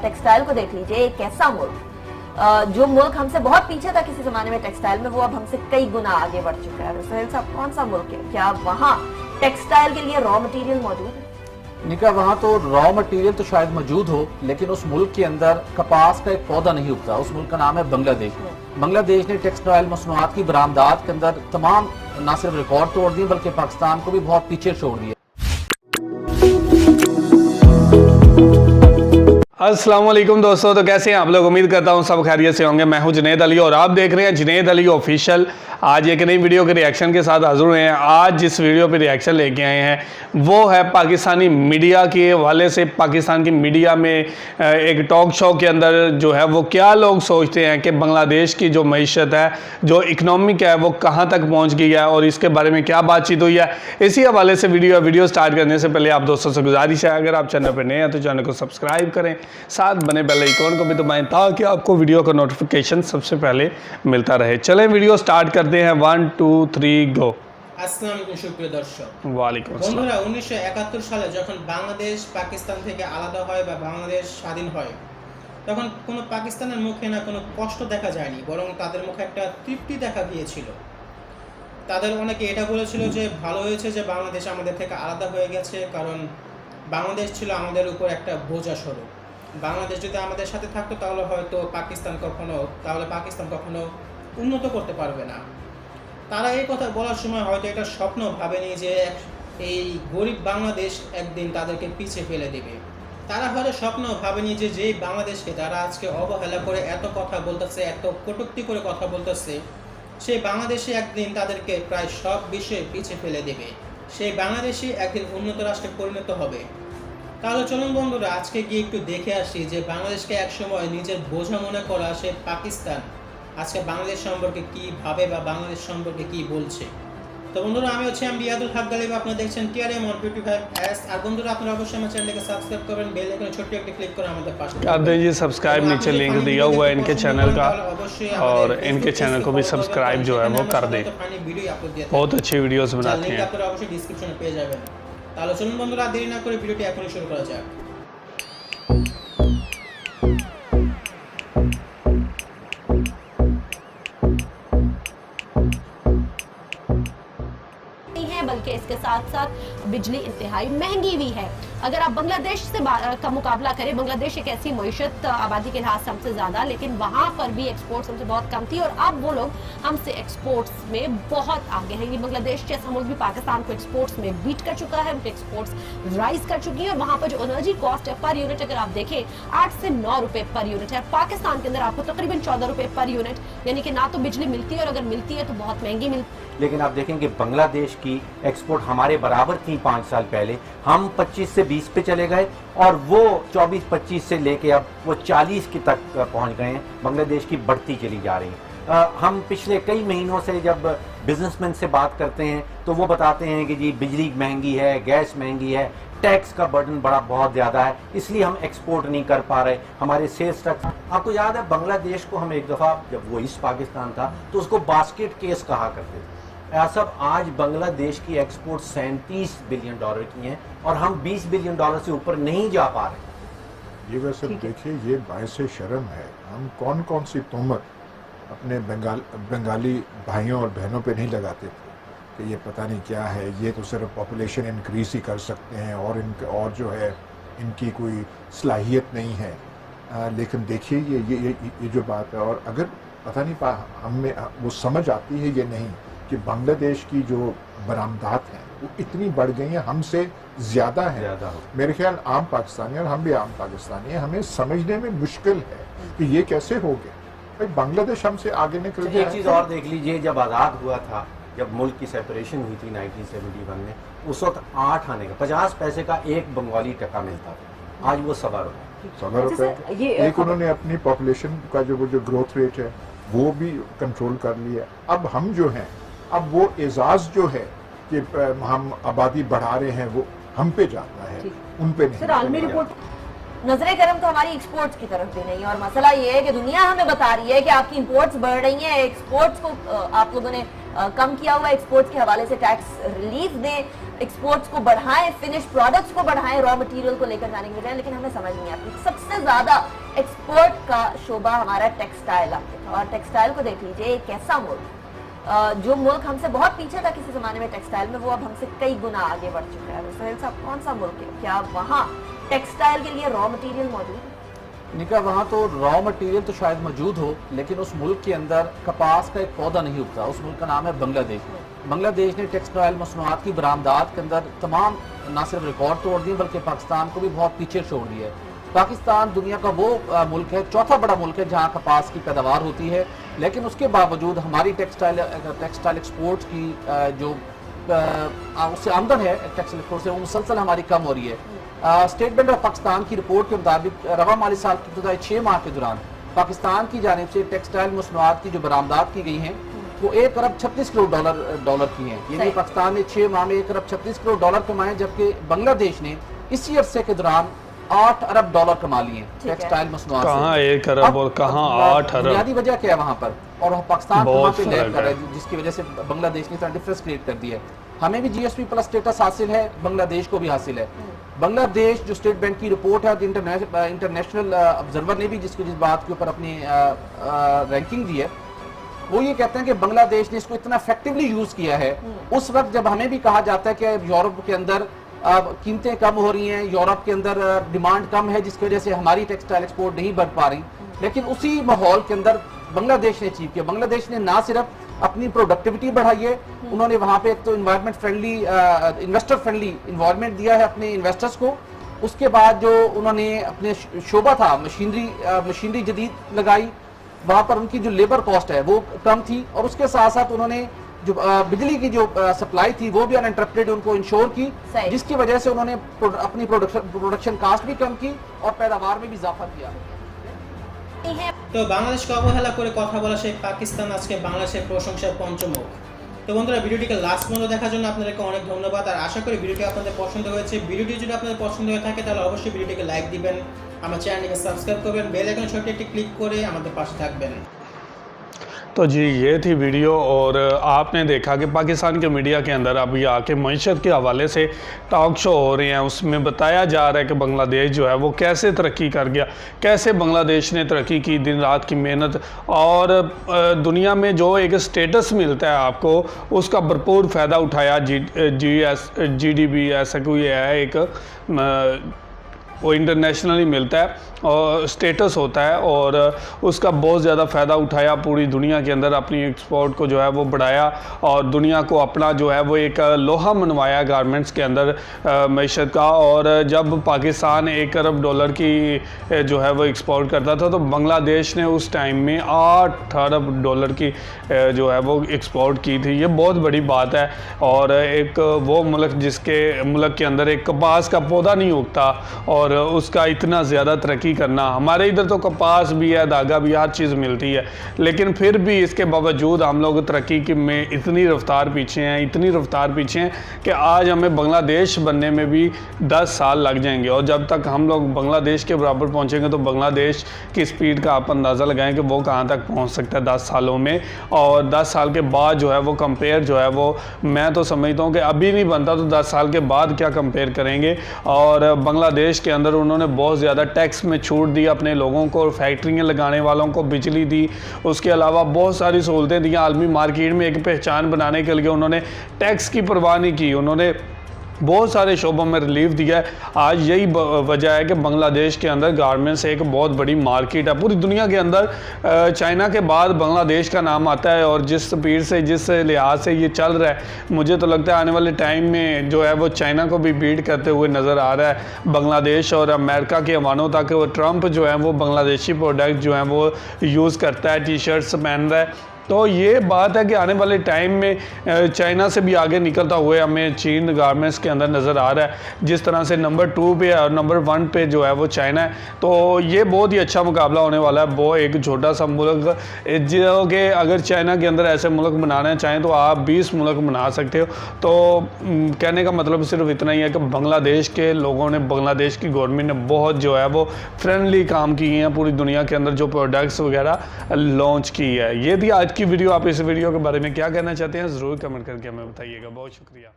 Textile को देख लीजिए, एक ऐसा मुल्क जो मुल्क हमसे बहुत पीछे था किसी जमाने में टेक्सटाइल में, वो अब हमसे कई गुना आगे बढ़ चुका है। सुहेल साहब, कौन सा मुल्क है, क्या वहाँ टेक्सटाइल के लिए रॉ मटेरियल मौजूद है? निका वहाँ तो रॉ मटेरियल तो शायद मौजूद हो, लेकिन उस मुल्क के अंदर कपास का एक पौधा नहीं उगता। उस मुल्क का नाम है बांग्लादेश। बांग्लादेश ने टेक्सटाइल मसनूआत की बरामदात के अंदर तमाम न सिर्फ रिकॉर्ड तोड़ दिए, बल्कि पाकिस्तान को भी बहुत पीछे छोड़ दिया। अस्सलाम वालेकुम दोस्तों, तो कैसे हैं आप लोग? उम्मीद करता हूं सब खैरियत से होंगे। मैं हूं जुनैद अली और आप देख रहे हैं जुनैद अली ऑफिशियल। आज एक नई वीडियो के रिएक्शन के साथ हाजिर हुए हैं। आज जिस वीडियो पे रिएक्शन लेके आए हैं वो है पाकिस्तानी मीडिया के हवाले से। पाकिस्तान की मीडिया में एक टॉक शो के अंदर जो है वो क्या लोग सोचते हैं कि बांग्लादेश की जो मईशत है, जो इकनॉमिक है, वो कहाँ तक पहुँच गई है और इसके बारे में क्या बातचीत हुई है, इसी हवाले से वीडियो स्टार्ट करने से पहले आप दोस्तों से गुजारिश है, अगर आप चैनल पर नए हैं तो चैनल को सब्सक्राइब करें, साथ बने बेल आइकॉन को भी दबाएं ताकि आपको वीडियो का नोटिफिकेशन सबसे पहले मिलता रहे। चलें वीडियो स्टार्ट करते हैं। 1 2 3 गो। আসসালামু আলাইকুম সুপ্রিয় দর্শক। ওয়ালাইকুম আসসালাম। বন্ধুরা, 1971 সালে যখন বাংলাদেশ পাকিস্তান থেকে আলাদা হয় বা বাংলাদেশ স্বাধীন হয়, তখন কোনো পাকিস্তানের মুখে না কোনো কষ্ট দেখা যায়নি, বরং তাদের মুখে একটা তৃপ্তি দেখা গিয়েছিল। তাদের অনেকে এটা বলেছিল যে ভালো হয়েছে যে বাংলাদেশ আমাদের থেকে আলাদা হয়ে গেছে, কারণ বাংলাদেশ ছিল আমাদের উপর একটা বোঝা স্বরূপ। বাংলাদেশ যদি আমাদের সাথে থাকতো তাহলে পাকিস্তান কখনো উন্নত করতে পারবে না। তারা এই কথা বলার সময় হয়তো এটা স্বপ্ন ভাবেনি যে এই গরিব বাংলাদেশ একদিন তাদেরকে পিছিয়ে ফেলে দেবে। তারা হয়তো স্বপ্ন ভাবেনি যে যেই বাংলাদেশকে তারা আজকে অবহেলা করে এত কথা বলতেছে, এত কটূক্তি করে কথা বলতেছে, সেই বাংলাদেশে একদিন তাদেরকে প্রায় সব বিষয়ে পিছিয়ে ফেলে দেবে। সেই বাংলাদেশই একদিন উন্নত রাষ্ট্রে পরিণত হবে। তাহলে চলুন বন্ধুরা, আজকে গিয়ে একটু দেখে আসি যে বাংলাদেশকে একসময় নিজের বোঝা মনে করা সে পাকিস্তান আজকে বাংলাদেশ সম্পর্কে কি ভাবে বা বাংলাদেশ সম্পর্কে কি বলছে। তো বন্ধুরা, আমি রিয়াদুল হক গালিব, আপনারা দেখছেন TRM 155S। আর বন্ধুরা, আপনারা অবশ্যই আমার চ্যানেলকে সাবস্ক্রাইব করবেন, বেল আইকনে ছোট্ট একটা ক্লিক করে আমাদের পাশে कर दीजिए सब्सक्राइब, नीचे लिंक दिया हुआ है इनके चैनल का, और इनके चैनल को भी सब्सक्राइब जो है वो कर दे। बहुत अच्छी वीडियोस बनाते हैं। আপনারা অবশ্যই ডেসক্রিপশনে পেয়ে যাবেন। তাহলে চলুন বন্ধুরা, দেরি না করে ভিডিওটি এখনই শুরু করা যাক। बल्कि इसके साथ साथ बिजली इंतहाई महंगी भी है। अगर आप बांग्लादेश से का मुकाबला करें, बांग्लादेश एक ऐसी मईशत आबादी के लिहाज से हमसे ज़्यादा, लेकिन वहाँ पर भी एक्सपोर्ट्स हमसे बहुत कम थी और अब वो लोग हमसे एक्सपोर्ट्स में बहुत आगे हैं। ये बांग्लादेश जैसा मुल्क भी पाकिस्तान को एक्सपोर्ट्स में बीट कर चुका है, उनके एक्सपोर्ट्स राइज कर चुकी है। और वहाँ पर जो एनर्जी कॉस्ट है पर यूनिट, अगर आप देखें 8 से 9 रुपए पर यूनिट है। पाकिस्तान के अंदर आपको तकरीबन 14 रुपए पर यूनिट, यानी कि ना तो बिजली मिलती है और अगर मिलती है तो बहुत महंगी मिलती है। लेकिन आप देखेंगे बांग्लादेश की एक्सपोर्ट हमारे बराबर थी 5 साल पहले, हम 25 से 20 पे चले गए और वो 24-25 से लेके अब वो 40 की तक पहुंच गए हैं। बांग्लादेश की बढ़ती चली जा रही है। हम पिछले कई महीनों से जब बिजनेसमैन से बात करते हैं तो वो बताते हैं कि जी बिजली महंगी है, गैस महंगी है, टैक्स का बर्डन बहुत ज़्यादा है, इसलिए हम एक्सपोर्ट नहीं कर पा रहे, हमारे सेल्स टैक्स। आपको याद है बांग्लादेश को हम एक दफ़ा जब वो ईस्ट पाकिस्तान था तो उसको बास्केट केस कहा करते थे। सब आज बांग्लादेश की एक्सपोर्ट $37 बिलियन की है और हम $20 बिलियन से ऊपर नहीं जा पा रहे। ये वैसे देखिए, ये बायसे शर्म है। हम कौन कौन सी तोहमत अपने बंगाली भाइयों और बहनों पे नहीं लगाते थे कि ये पता नहीं क्या है, ये तो सिर्फ पॉपुलेशन इंक्रीज ही कर सकते हैं और जो है इनकी कोई सलाहियत नहीं है। लेकिन देखिए ये जो बात है, और अगर पता नहीं हमें वो समझ आती है ये नहीं कि बांग्लादेश की जो बरामदात हैं वो इतनी बढ़ गई हैं, हमसे ज़्यादा है। मेरे ख्याल आम पाकिस्तानी, और हम भी आम पाकिस्तानी हैं, हमें समझने में मुश्किल है कि ये कैसे हो गया। भाई बांग्लादेश हमसे आगे निकल गया। एक चीज़ और देख लीजिए, जब आज़ाद हुआ था, जब मुल्क की सेपरेशन हुई थी 1971 में, उस वक्त 8 आने का 50 पैसे का एक बंगाली टका मिलता था, आज वो $1 रुपये। एक उन्होंने अपनी पॉपुलेशन का जो ग्रोथ रेट है वो भी कंट्रोल कर लिया। अब हम जो हैं, अब वो एजाज जो है कि हम आबादी बढ़ा रहे हैं वो हम पे जाता है, उन पे नहीं। आलमी रिपोर्ट नजरे करम तो हमारी एक्सपोर्ट्स की तरफ भी नहीं है, और मसला ये है कि दुनिया हमें बता रही है कि आपकी इंपोर्ट्स बढ़ रही हैं, एक्सपोर्ट्स को आप लोगों ने कम किया हुआ, एक्सपोर्ट्स के हवाले से टैक्स रिलीफ दें, एक्सपोर्ट्स को बढ़ाएं, फिनिश प्रोडक्ट्स को बढ़ाएं, रॉ मटेरियल को लेकर जाने के बजाय। लेकिन हमें समझ नहीं आती सबसे ज्यादा एक्सपोर्ट का शोबा हमारा टेक्सटाइल आपके था, और टेक्सटाइल को देख लीजिए, एक ऐसा मुल्क जो मुल्क हमसे बहुत पीछे था किसी जमाने में टेक्सटाइल में, वो अब हमसे कई गुना आगे बढ़ चुका है। सुहेल साहब, कौन सा मुल्क है, क्या वहाँ टेक्सटाइल के लिए रॉ मटेरियल मौजूद है? निका, वहाँ तो रॉ मटेरियल तो शायद मौजूद हो, लेकिन उस मुल्क के अंदर कपास का एक पौधा नहीं उगता। उस मुल्क का नाम है बांग्लादेश। बांग्लादेश ने टेक्सटाइल मसनूआत की बरामदात के अंदर तमाम न सिर्फ रिकॉर्ड तोड़ दिए, बल्कि पाकिस्तान को भी बहुत पीछे छोड़ दिया है। पाकिस्तान दुनिया का वो मुल्क है, चौथा बड़ा मुल्क है जहाँ कपास की पैदावार होती है, लेकिन उसके बावजूद हमारी टेक्सटाइल एक्सपोर्ट की जो उससे आमदन है टेक्सटाइल एक्सपोर्ट से, वो मुसलसल हमारी कम हो रही है। स्टेट बैंक ऑफ पाकिस्तान की रिपोर्ट के मुताबिक रवा माली साल की इब्तदाई 6 माह के दौरान पाकिस्तान की जानिब से टेक्सटाइल मसनूआत की जो बरामदात की गई हैं वो 1 अरब 36 करोड़ डॉलर की हैं। यानी पाकिस्तान ने 6 माह में 1 अरब 36 करोड़ डॉलर कमाए, जबकि बांग्लादेश ने इसी अरसे के दौरान 8 अरब डॉलर कमा लिए टेक्सटाइल मसनूआत से। कहाँ 1 अरब और कहाँ 8 अरब? बुनियादी वजह क्या है वहाँ पर, और पाकिस्तान वहाँ पे लैग कर रहा है, जिसकी वजह से बांग्लादेश ने डिफरेंस क्रिएट कर दिया है। हमें भी GSP प्लस स्टेटस हासिल है, बांग्लादेश को भी हासिल है। बांग्लादेश जो स्टेट बैंक की रिपोर्ट है, इंटरनेशनल ऑब्जर्वर ने भी जिस बात के ऊपर अपनी रैंकिंग दी है, वो ये कहते हैं कि बांग्लादेश ने इसको इतना इफेक्टिवली यूज किया है। उस वक्त जब हमें भी कहा जाता है कि यूरोप के अंदर कीमतें कम हो रही हैं, यूरोप के अंदर डिमांड कम है, जिसकी वजह से हमारी टेक्सटाइल एक्सपोर्ट नहीं बढ़ पा रही, लेकिन उसी माहौल के अंदर बांग्लादेश ने अचीव किया। बांग्लादेश ने ना सिर्फ अपनी प्रोडक्टिविटी बढ़ाई है, उन्होंने वहां पे एक तो environment friendly, investor friendly environment दिया है अपने इन्वेस्टर्स को। उसके बाद जो उन्होंने अपने शोबा था, मशीनरी जदीद लगाई, वहां पर उनकी जो लेबर कॉस्ट है वो कम थी, और उसके साथ साथ उन्होंने जो बिजली की जो सप्लाई थी वो भी अनइंटरप्टेड उनको इंश्योर की, जिसकी वजह से उन्होंने अपनी प्रोडक्शन कास्ट भी कम की और पैदावार में भी इजाफा किया। তো বাংলাদেশকে অবহেলা করে কথা বলা সেই পাকিস্তান আজকে বাংলাদেশের প্রশংসার পঞ্চমুখ। তো বন্ধুরা, ভিডিওটিকে লাস্ট পর্যন্ত দেখার জন্য আপনাদেরকে অনেক ধন্যবাদ, আর আশা করি ভিডিওটি আপনাদের পছন্দ হয়েছে। ভিডিওটি যদি আপনাদের পছন্দ হয়ে থাকে তাহলে অবশ্যই ভিডিওটিকে লাইক দিবেন, আমার চ্যানেলটিকে সাবস্ক্রাইব করবেন, বেল আইকন ছোট্ট একটি ক্লিক করে আমাদের পাশে থাকবেন। तो जी ये थी वीडियो, और आपने देखा कि पाकिस्तान के मीडिया के अंदर अभी आके मईशत के हवाले से टॉक शो हो रहे हैं, उसमें बताया जा रहा है कि बांग्लादेश जो है वो कैसे तरक्की कर गया, कैसे बांग्लादेश ने तरक्की की, दिन रात की मेहनत, और दुनिया में जो एक स्टेटस मिलता है आपको, उसका भरपूर फ़ायदा उठाया। GDP ऐसा कोई है एक, वो इंटरनेशनली मिलता है और स्टेटस होता है, और उसका बहुत ज़्यादा फ़ायदा उठाया, पूरी दुनिया के अंदर अपनी एक्सपोर्ट को जो है वो बढ़ाया, और दुनिया को अपना जो है वो एक लोहा मनवाया गारमेंट्स के अंदर मईशत का। और जब पाकिस्तान 1 अरब डॉलर की जो है वो एक्सपोर्ट करता था, तो बांग्लादेश ने उस टाइम में 8 अरब डॉलर की जो है वो एक्सपोर्ट की थी। ये बहुत बड़ी बात है, और एक वो मुल्क जिसके मुल्क के अंदर एक कपास का पौधा नहीं उगता, और उसका इतना ज़्यादा तरक्की करना। हमारे इधर तो कपास भी है, धागा भी, हर चीज़ मिलती है, लेकिन फिर भी इसके बावजूद हम लोग तरक्की में इतनी रफ्तार पीछे हैं, इतनी रफ्तार पीछे हैं कि आज हमें बांग्लादेश बनने में भी 10 साल लग जाएंगे, और जब तक हम लोग बांग्लादेश के बराबर पहुंचेंगे तो बांग्लादेश की स्पीड का आप अंदाज़ा लगाएं कि वो कहां तक पहुंच सकता है 10 सालों में। और 10 साल के बाद जो है वो कंपेयर जो है वो, मैं तो समझता हूँ कि अभी नहीं बनता तो 10 साल के बाद क्या कंपेयर करेंगे। और बांग्लादेश के अंदर उन्होंने बहुत ज़्यादा टैक्स में छूट दी अपने लोगों को, फैक्ट्रियाँ लगाने वालों को बिजली दी, उसके अलावा बहुत सारी सहूलतें दी। आलमी मार्केट में एक पहचान बनाने के लिए उन्होंने टैक्स की परवाह नहीं की, उन्होंने बहुत सारे शोबों में रिलीफ दिया है। आज यही वजह है कि बांग्लादेश के अंदर गारमेंट्स एक बहुत बड़ी मार्केट है पूरी दुनिया के अंदर। चाइना के बाद बांग्लादेश का नाम आता है, और जिस स्पीड से, जिस लिहाज से ये चल रहा है, मुझे तो लगता है आने वाले टाइम में जो है वो चाइना को भी बीट करते हुए नज़र आ रहा है बांग्लादेश। और अमेरिका के हवानों तक वो ट्रंप जो है वो बांग्लादेशी प्रोडक्ट जो हैं वो यूज़ करता है, टी-शर्ट्स पहन रहा है। तो ये बात है कि आने वाले टाइम में चाइना से भी आगे निकलता हुए हमें चीन गारमेंट्स के अंदर नज़र आ रहा है, जिस तरह से नंबर 2 पे और नंबर 1 पे जो है वो चाइना है। तो ये बहुत ही अच्छा मुकाबला होने वाला है। वो एक छोटा सा मुल्क जो कि अगर चाइना के अंदर ऐसे मुल्क बनाना चाहें तो आप 20 मुल्क बना सकते हो। तो कहने का मतलब सिर्फ इतना ही है कि बांग्लादेश के लोगों ने, बांग्लादेश की गवर्नमेंट ने बहुत जो है वो फ्रेंडली काम किए हैं पूरी दुनिया के अंदर, जो प्रोडक्ट्स वगैरह लॉन्च की है। ये थी आज की वीडियो। आप इस वीडियो के बारे में क्या कहना चाहते हैं ज़रूर कमेंट करके हमें बताइएगा। बहुत शुक्रिया।